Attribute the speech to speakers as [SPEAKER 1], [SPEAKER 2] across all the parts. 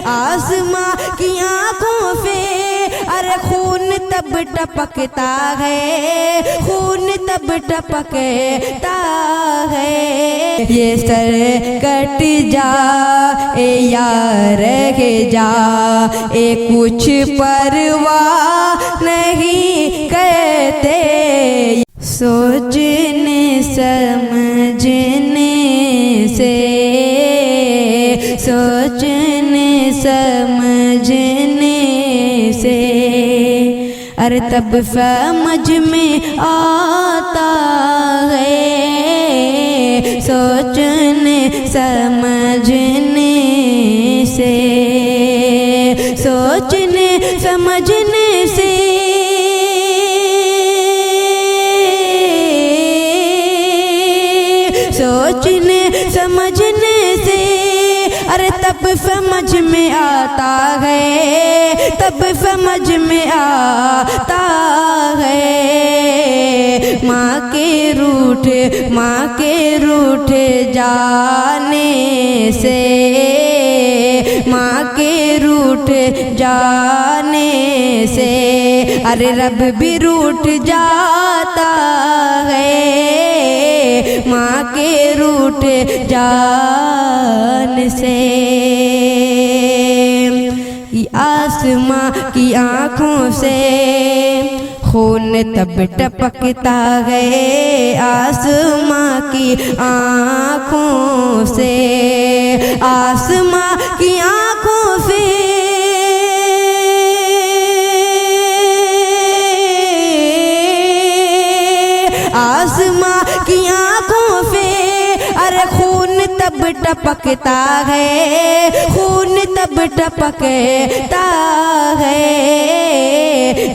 [SPEAKER 1] आसमां की आंखों से अरे खून तब टपकता है, खून तब टपकता है। ये सर कट जा ए यार रह जा, ए कुछ परवाह नहीं कहते। सोचने समझने से, सोचने समझने से अरे तब समझ में आता है। सोचने समझने से, सोचने समझने से सोचने समझने से अरे तब समझ में आता है, तब समझ में आता है। माँ के रूठ जाने से, माँ के रूठ जाने से अरे रब भी रूठ जाता है। माँ के रूठ जान से आसमां की आँखों से खून तब टपकता है। आसमां की आँखों से, आसमां की आँखों से आसमां की आँखों से अरे खून तब टपकता है, खून तब टपकता है।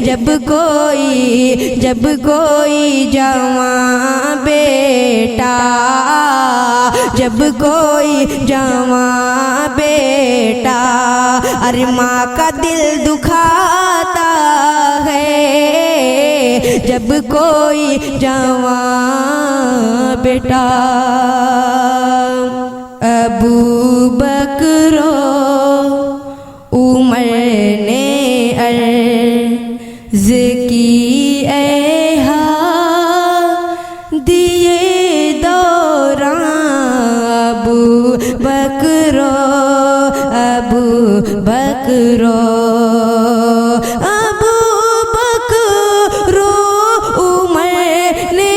[SPEAKER 1] जब कोई जवां बेटा, जब कोई जवां बेटा अरे माँ का दिल दुखाता है। जब कोई जवां बेटा अबू बकरो उमर ने अर्ज़ की ऐहा दिए दौरान। अबू बकरो, अबू बकरो, अबू बकरो उमर ने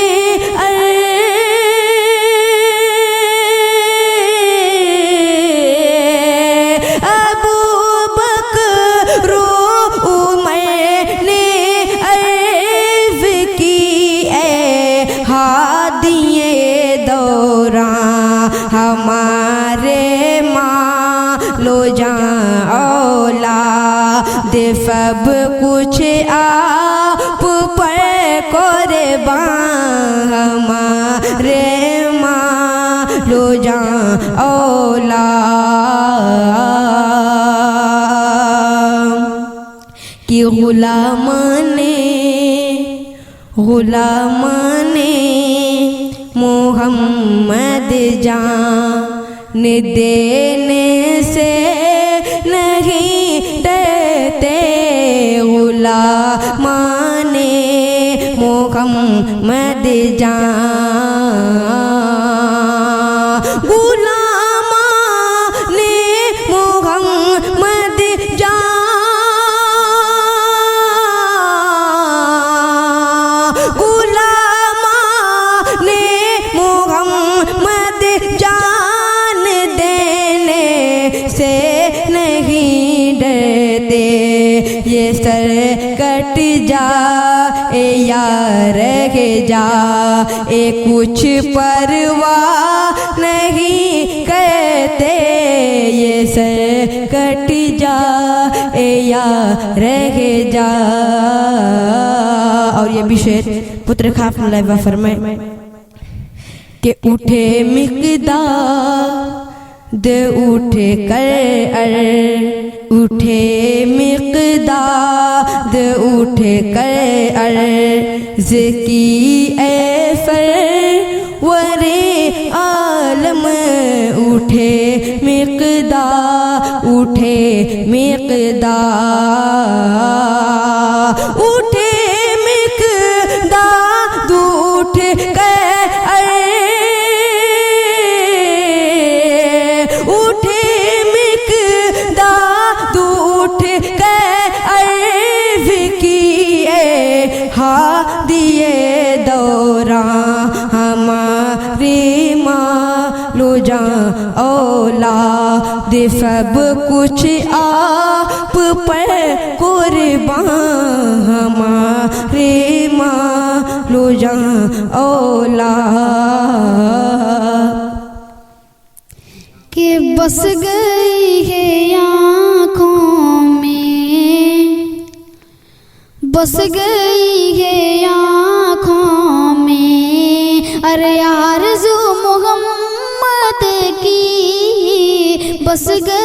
[SPEAKER 1] हमारे माँ लो जान औलाद सब कुछ आप पर कुर्बान। हमारे माँ लो जान औलाद कि गुलाम ने मोहम्मद जान देने से नहीं डरते। गुलाम ने मोहम्मद जान, गुलाम ने मोहम्मद जान, गुलाम ने मोहम्मद जान देने से नहीं डरते। ये सर कट जा ए यार रह जा, ए कुछ परवाह नहीं कहते। ये सर कट जा ए यार रह जा। और ये भी शेर पुत्र खाफुल्लाह व फरमाए कि उठे मिक़दाद उठे कर, उठे मिक़दाद उठे कर अर्ज़ की ए सरवरे आलम। उठे मिक़दाद उठे मिक़दार, उठे मिक़दार उठ गए, उठे मिक़दार उठ गए, विकिए हादिए दौरान हमारी मालो जान औलाद सब कुछ आप पर कुर्बान, हमारी मालो जान औलाद।
[SPEAKER 2] कि बस गई है आँखों में, बस गई है आँखों में, अरे आरज़ू मोहम्मद की बस गई